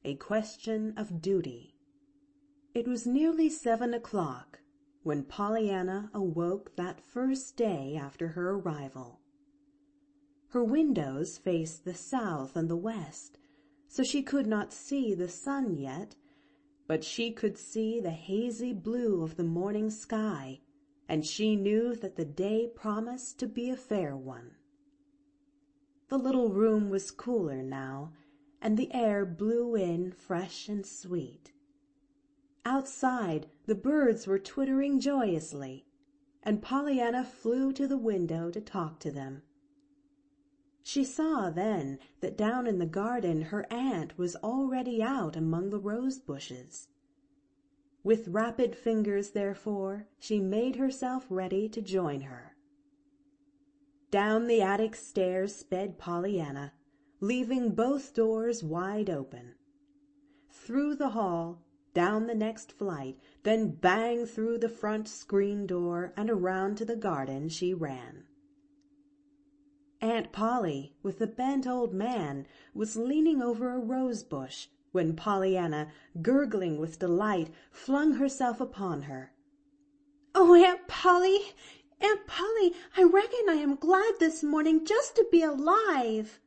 a question of duty. It was nearly 7 o'clock when Pollyanna awoke that first day after her arrival. Her windows faced the south and the west, so she could not see the sun yet, but she could see the hazy blue of the morning sky, and she knew that the day promised to be a fair one. The little room was cooler now, and the air blew in fresh and sweet. Outside, the birds were twittering joyously, and Pollyanna flew to the window to talk to them. She saw then that down in the garden her aunt was already out among the rose bushes. With rapid fingers, therefore, she made herself ready to join her. Down the attic stairs sped Pollyanna, leaving both doors wide open. Through the hall, down the next flight, then bang through the front screen door and around to the garden she ran. Aunt Polly, with the bent old man, was leaning over a rose bush when Pollyanna, gurgling with delight, flung herself upon her. "Oh, Aunt Polly, I reckon I am glad this morning just to be alive."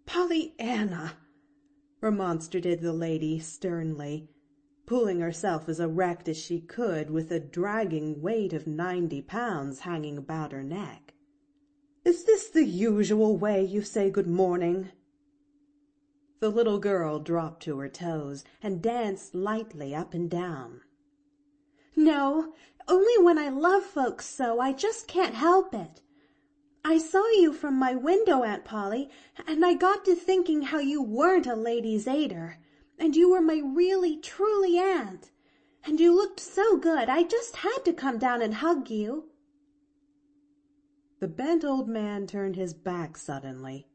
"Pollyanna," remonstrated the lady sternly, pulling herself as erect as she could with a dragging weight of 90 pounds hanging about her neck. "Is this the usual way you say good morning?" The little girl dropped to her toes and danced lightly up and down. "No, only when I love folks so, I just can't help it. I saw you from my window, Aunt Polly, and I got to thinking how you weren't a lady's aider, and you were my really, truly aunt, and you looked so good I just had to come down and hug you." The bent old man turned his back suddenly.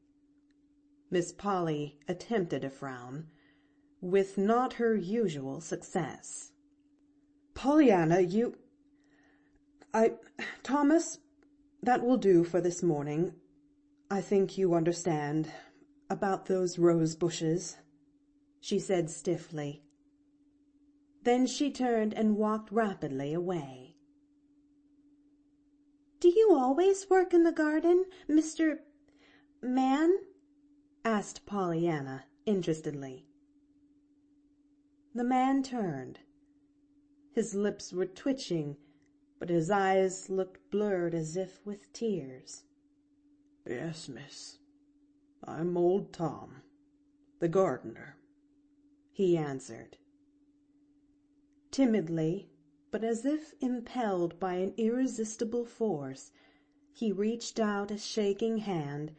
Miss Polly attempted a frown, with not her usual success. "Pollyanna, Thomas, that will do for this morning. I think you understand about those rose bushes," she said stiffly. Then she turned and walked rapidly away. "Do you always work in the garden, Mr. Man?" asked Pollyanna interestedly. The man turned. His lips were twitching, but his eyes looked blurred as if with tears. "Yes, miss. I'm old Tom, the gardener," he answered. Timidly, but as if impelled by an irresistible force, he reached out a shaking hand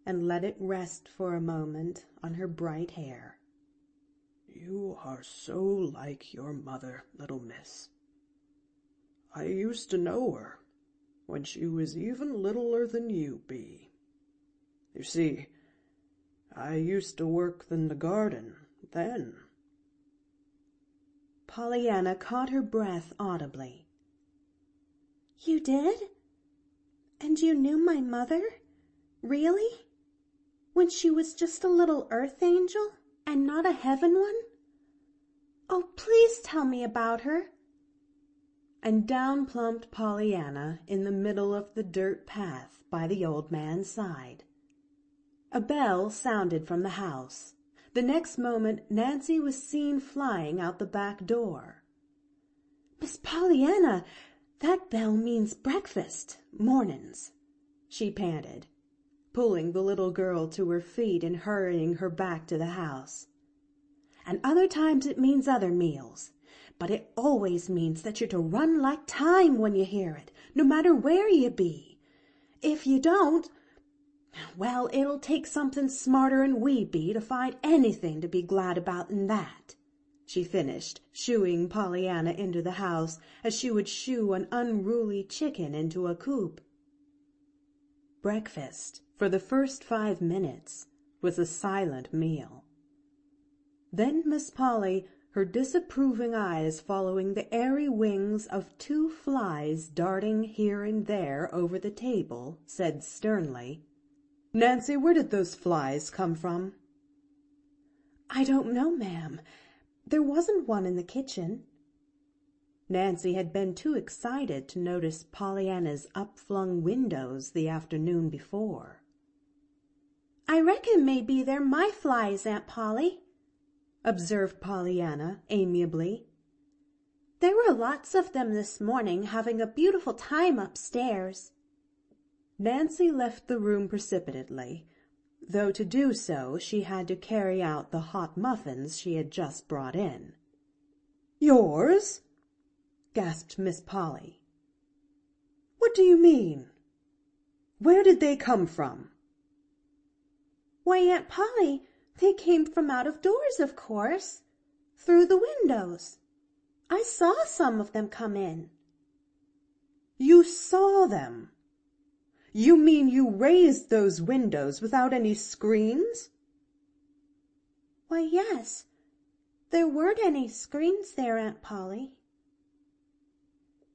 and let it rest for a moment on her bright hair. "You are so like your mother, little miss. I used to know her when she was even littler than you be. You see, I used to work in the garden then." Pollyanna caught her breath audibly. "You did? And you knew my mother? Really? When she was just a little earth angel and not a heaven one? Oh, please tell me about her." And down plumped Pollyanna in the middle of the dirt path by the old man's side. A bell sounded from the house. The next moment Nancy was seen flying out the back door. "Miss Pollyanna, that bell means breakfast, mornin's," she panted, pulling the little girl to her feet and hurrying her back to the house. "And other times it means other meals, but it always means that you're to run like time when you hear it, no matter where you be. If you don't, well, it'll take something smarter'n we be to find anything to be glad about in that," she finished, shooing Pollyanna into the house as she would shoo an unruly chicken into a coop. Breakfast, for the first 5 minutes, was a silent meal. Then Miss Polly, her disapproving eyes following the airy wings of 2 flies darting here and there over the table, said sternly, "Nancy, where did those flies come from?" "I don't know, ma'am. There wasn't one in the kitchen." Nancy had been too excited to notice Pollyanna's upflung windows the afternoon before. "I reckon maybe they're my flies, Aunt Polly," observed Pollyanna amiably. "There were lots of them this morning having a beautiful time upstairs." Nancy left the room precipitately, though to do so she had to carry out the hot muffins she had just brought in. "Yours?" gasped Miss Polly. "What do you mean? Where did they come from?" "Why, Aunt Polly, they came from out of doors, of course, through the windows. I saw some of them come in." "You saw them? You mean you raised those windows without any screens?" "Why, yes. There weren't any screens there, Aunt Polly."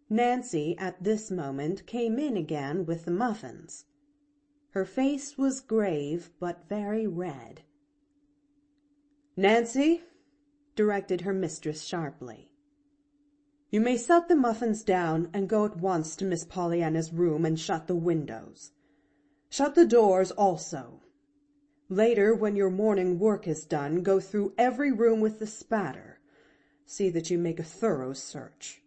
Nancy at this moment came in again with the muffins. Her face was grave but very red. "Nancy," directed her mistress sharply, "you may set the muffins down and go at once to Miss Pollyanna's room and shut the windows. Shut the doors also. Later, when your morning work is done, go through every room with the spatter. See that you make a thorough search."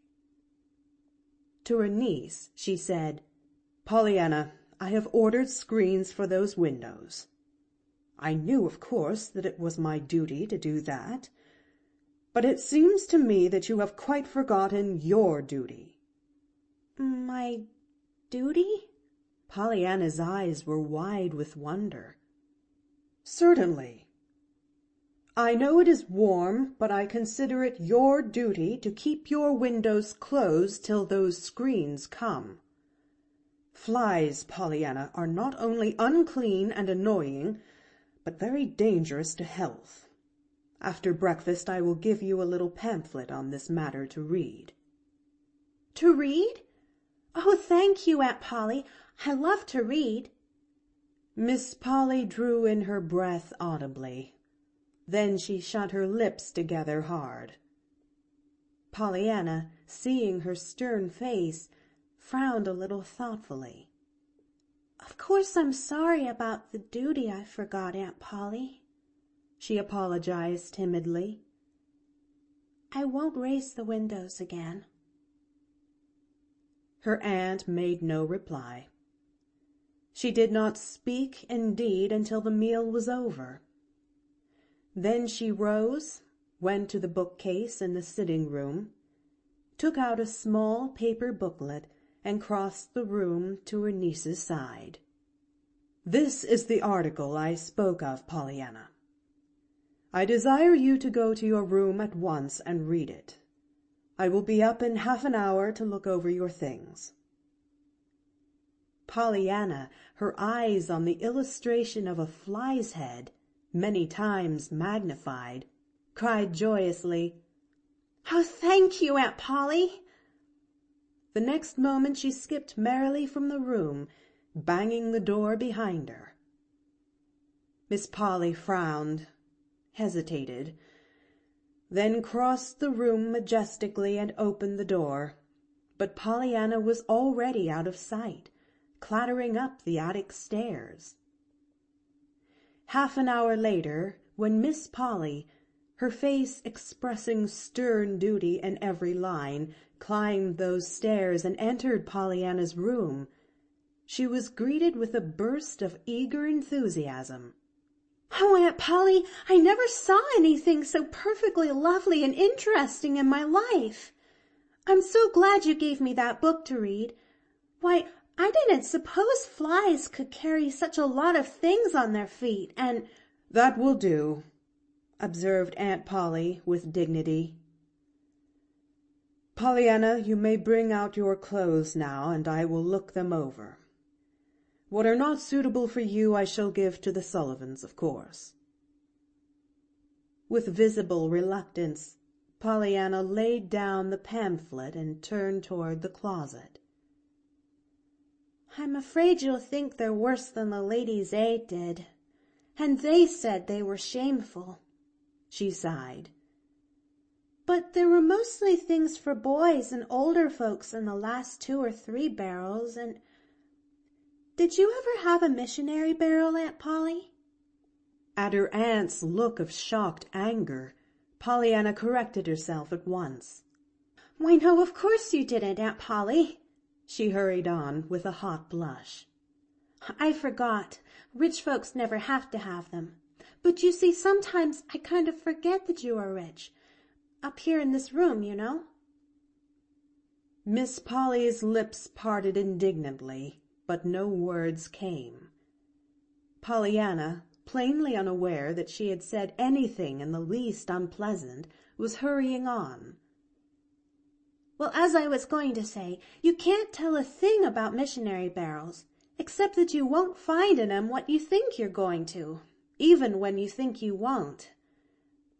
To her niece she said, "Pollyanna, I have ordered screens for those windows. I knew, of course, that it was my duty to do that, but it seems to me that you have quite forgotten your duty." "My duty?" Pollyanna's eyes were wide with wonder. "Certainly. I know it is warm, but I consider it your duty to keep your windows closed till those screens come. Flies, Pollyanna, are not only unclean and annoying, but very dangerous to health. After breakfast I will give you a little pamphlet on this matter to read." "To read? Oh, thank you, Aunt Polly. I love to read." Miss Polly drew in her breath audibly. Then she shut her lips together hard. Pollyanna, seeing her stern face, frowned a little thoughtfully. "Of course I'm sorry about the duty I forgot, Aunt Polly," she apologized timidly. "I won't raise the windows again." Her aunt made no reply. She did not speak, indeed, until the meal was over. Then she rose, went to the bookcase in the sitting-room, took out a small paper booklet, and crossed the room to her niece's side. "This is the article I spoke of, Pollyanna. I desire you to go to your room at once and read it. I will be up in half an hour to look over your things." Pollyanna, her eyes on the illustration of a fly's head, many times magnified, cried joyously, "Oh, thank you, Aunt Polly." The next moment she skipped merrily from the room, banging the door behind her. Miss Polly frowned, hesitated, then crossed the room majestically and opened the door, but Pollyanna was already out of sight, clattering up the attic stairs. Half an hour later, when Miss Polly, her face expressing stern duty in every line, climbed those stairs and entered Pollyanna's room, she was greeted with a burst of eager enthusiasm. "Oh, Aunt Polly, I never saw anything so perfectly lovely and interesting in my life. I'm so glad you gave me that book to read. Why, I didn't suppose flies could carry such a lot of things on their feet, and—" "That will do," observed Aunt Polly with dignity. "Pollyanna, you may bring out your clothes now, and I will look them over. What are not suitable for you I shall give to the Sullivans, of course." With visible reluctance, Pollyanna laid down the pamphlet and turned toward the closet. "I'm afraid you'll think they're worse than the Ladies' Aid did, and they said they were shameful." She sighed. But there were mostly things for boys and older folks in the last 2 or 3 barrels, and did you ever have a missionary barrel, Aunt Polly? At her aunt's look of shocked anger, Pollyanna corrected herself at once. Why, no, of course you didn't, Aunt Polly, she hurried on with a hot blush. I forgot. Rich folks never have to have them. But you see, sometimes I kind of forget that you are rich. Up here in this room, you know. Miss Polly's lips parted indignantly, but no words came. Pollyanna, plainly unaware that she had said anything in the least unpleasant, was hurrying on. Well, as I was going to say, you can't tell a thing about missionary barrels, except that you won't find in 'em what you think you're going to, even when you think you won't.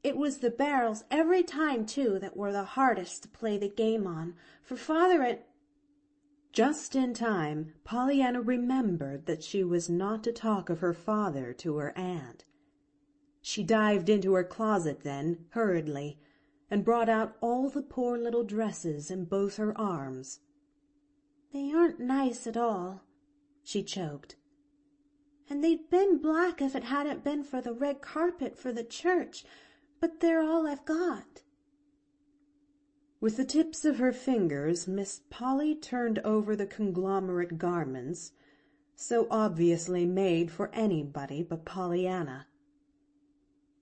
It was the barrels every time, too, that were the hardest to play the game on, for Father and— Just in time, Pollyanna remembered that she was not to talk of her father to her aunt. She dived into her closet then, hurriedly, and brought out all the poor little dresses in both her arms. They aren't nice at all, she choked. And they'd been black if it hadn't been for the red carpet for the church, but they're all I've got. With the tips of her fingers, Miss Polly turned over the conglomerate garments, so obviously made for anybody but Pollyanna.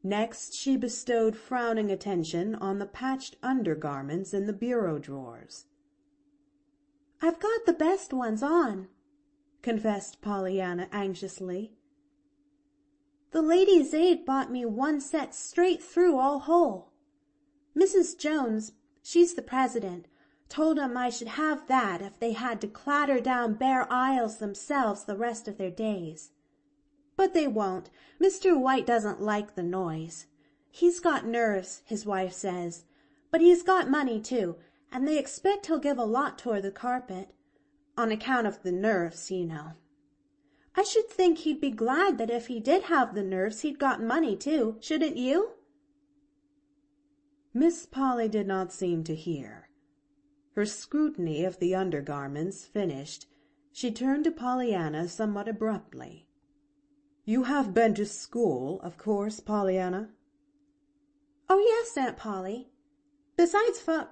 Next she bestowed frowning attention on the patched undergarments in the bureau drawers. I've got the best ones on, confessed Pollyanna anxiously. The Ladies' Aid bought me one set straight through all whole. Mrs. Jones, she's the president, told 'em I should have that if they had to clatter down bare aisles themselves the rest of their days. But they won't. Mr. White doesn't like the noise. He's got nerves, his wife says, but he's got money too, and they expect he'll give a lot toward the carpet, on account of the nerves, you know. I should think he'd be glad that if he did have the nerves he'd got money too, shouldn't you? Miss Polly did not seem to hear. Her scrutiny of the undergarments finished, she turned to Pollyanna somewhat abruptly. You have been to school, of course, Pollyanna? Oh, yes, Aunt Polly. Besides I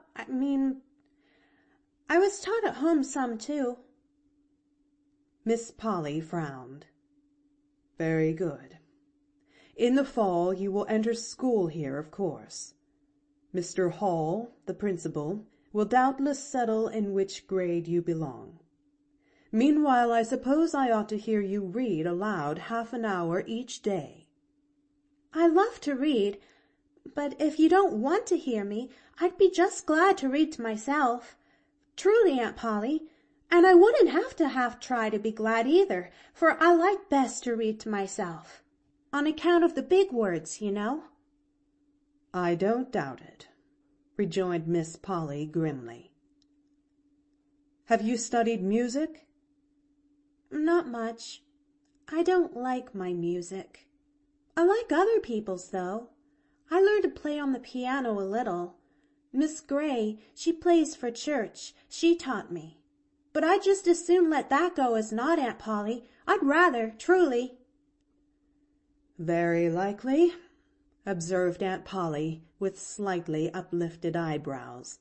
was taught at home some, too. Miss Polly frowned. Very good. In the fall you will enter school here, of course. Mr. Hall, the principal, will doubtless settle in which grade you belong. Meanwhile, I suppose I ought to hear you read aloud half an hour each day. I love to read, but if you don't want to hear me, I'd be just glad to read to myself. Truly, Aunt Polly, and I wouldn't have to try to be glad either, for I like best to read to myself, on account of the big words, you know. I don't doubt it, rejoined Miss Polly grimly. Have you studied music? Not much. I don't like my music. I like other people's, though. I learned to play on the piano a little. Miss Gray, she plays for church. She taught me. But I'd just as soon let that go as not, Aunt Polly. I'd rather, truly. Very likely, observed Aunt Polly with slightly uplifted eyebrows.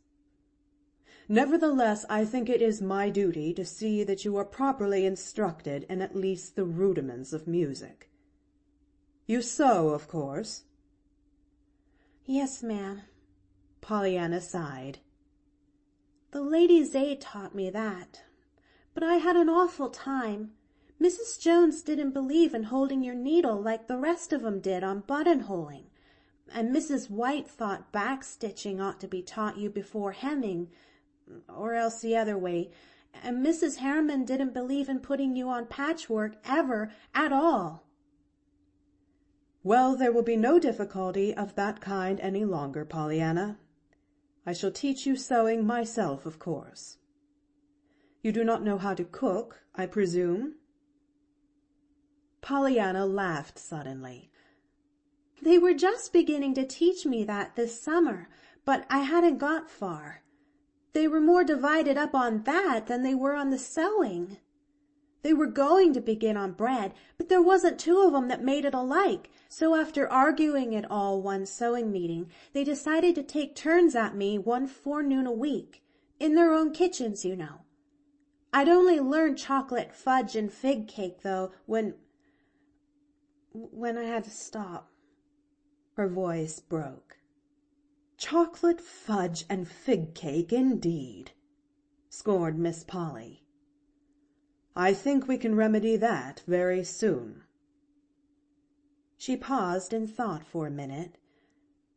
Nevertheless, I think it is my duty to see that you are properly instructed in at least the rudiments of music. You sew, of course? Yes, ma'am. Pollyanna sighed. The Ladies' Aid taught me that, but I had an awful time. Mrs. Jones didn't believe in holding your needle like the rest of 'em did on buttonholing, and Mrs. White thought backstitching ought to be taught you before hemming, or else the other way, and Mrs. Harriman didn't believe in putting you on patchwork ever, at all. Well, there will be no difficulty of that kind any longer, Pollyanna. I shall teach you sewing myself, of course. You do not know how to cook, I presume? Pollyanna laughed suddenly. They were just beginning to teach me that this summer, but I hadn't got far. They were more divided up on that than they were on the sewing. They were going to begin on bread, but there wasn't two of 'em that made it alike, so after arguing it all one sewing meeting, they decided to take turns at me one forenoon a week, in their own kitchens, you know. I'd only learned chocolate fudge and fig cake, though, when I had to stop. Her voice broke. Chocolate fudge and fig cake, indeed, scorned Miss Polly. I think we can remedy that very soon. She paused and thought for a minute,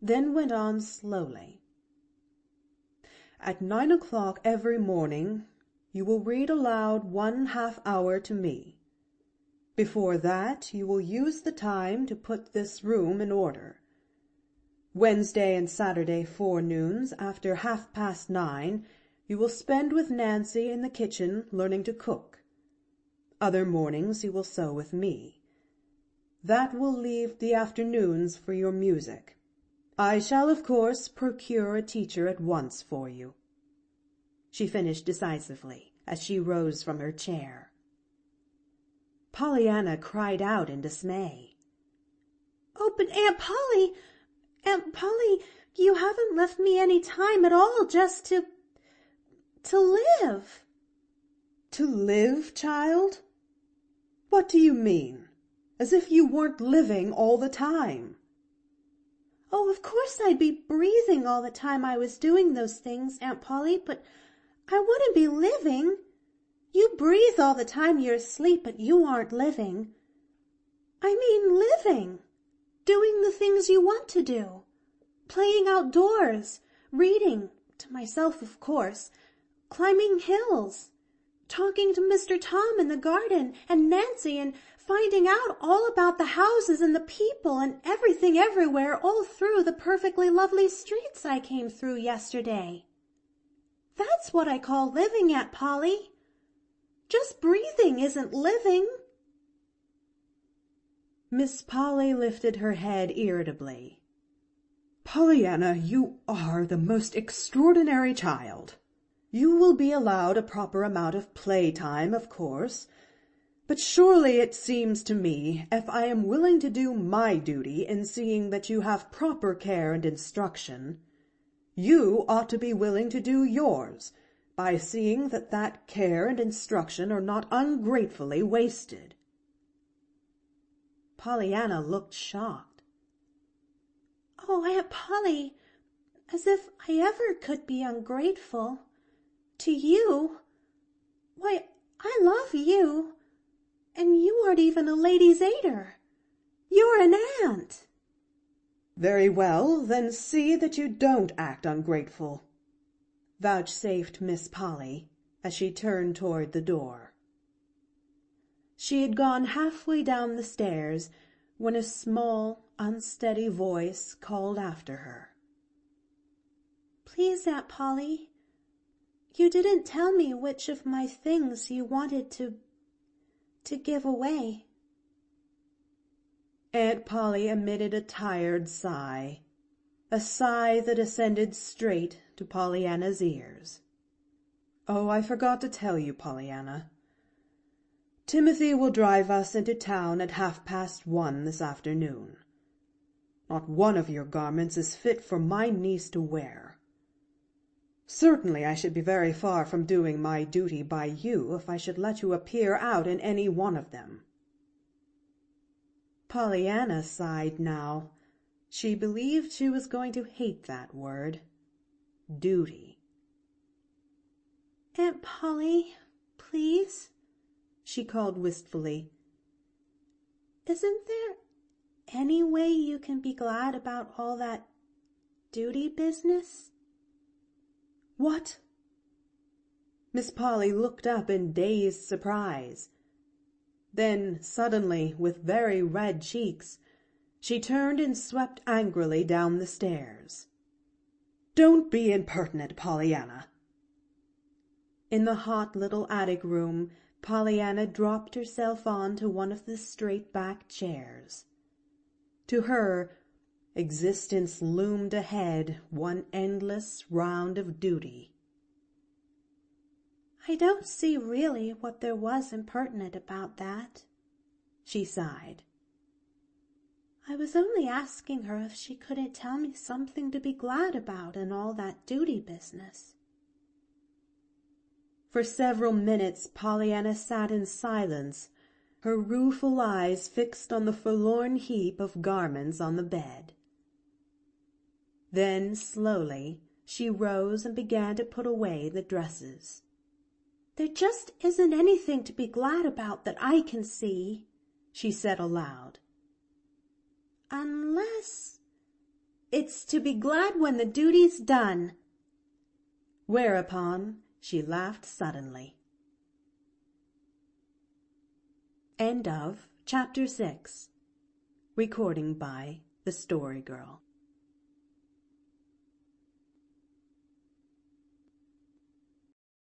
then went on slowly. At 9 o'clock every morning you will read aloud 1/2 hour to me. Before that you will use the time to put this room in order. Wednesday and Saturday forenoons after 9:30 you will spend with Nancy in the kitchen learning to cook. Other mornings you will sew with me. That will leave the afternoons for your music. I shall, of course, procure a teacher at once for you," she finished decisively, as she rose from her chair. Pollyanna cried out in dismay. "Oh, but Aunt Polly, you haven't left me any time at all just to live." "To live, child? What do you mean? As if you weren't living all the time." "Oh, of course I'd be breathing all the time I was doing those things, Aunt Polly, but I wouldn't be living. You breathe all the time you're asleep, but you aren't living. I mean living, doing the things you want to do, playing outdoors, reading, to myself of course, climbing hills, talking to Mr. Tom in the garden and Nancy, and finding out all about the houses and the people and everything everywhere all through the perfectly lovely streets I came through yesterday. That's what I call living, Aunt Polly. Just breathing isn't living." Miss Polly lifted her head irritably. "Pollyanna, you are the most extraordinary child. You will be allowed a proper amount of playtime, of course, but surely it seems to me, if I am willing to do my duty in seeing that you have proper care and instruction, you ought to be willing to do yours by seeing that that care and instruction are not ungratefully wasted." Pollyanna looked shocked. "Oh, Aunt Polly, as if I ever could be ungrateful. To you? Why, I love you, and you aren't even a lady's aider. You're an aunt." "Very well, then see that you don't act ungrateful," vouchsafed Miss Polly, as she turned toward the door. She had gone halfway down the stairs when a small, unsteady voice called after her. "Please, Aunt Polly, you didn't tell me which of my things you wanted to give away." Aunt Polly emitted a tired sigh, a sigh that ascended straight to Pollyanna's ears. "Oh, I forgot to tell you, Pollyanna. Timothy will drive us into town at 1:30 this afternoon. Not one of your garments is fit for my niece to wear. Certainly I should be very far from doing my duty by you if I should let you appear out in any one of them." Pollyanna sighed now. She believed she was going to hate that word, duty. "Aunt Polly, please," she called wistfully. "Isn't there any way you can be glad about all that duty business?" "What?" Miss Polly looked up in dazed surprise. Then, suddenly, with very red cheeks, she turned and swept angrily down the stairs. "Don't be impertinent, Pollyanna." In the hot little attic room, Pollyanna dropped herself on to one of the straight-backed chairs. To her, Existence loomed ahead, one endless round of duty. "I don't see really what there was impertinent about that," she sighed. "I was only asking her if she couldn't tell me something to be glad about in all that duty business." For several minutes Pollyanna sat in silence, her rueful eyes fixed on the forlorn heap of garments on the bed. Then, slowly, she rose and began to put away the dresses. "There just isn't anything to be glad about that I can see," she said aloud. "Unless it's to be glad when the duty's done." Whereupon she laughed suddenly. End of Chapter 6. Recording by The Story Girl.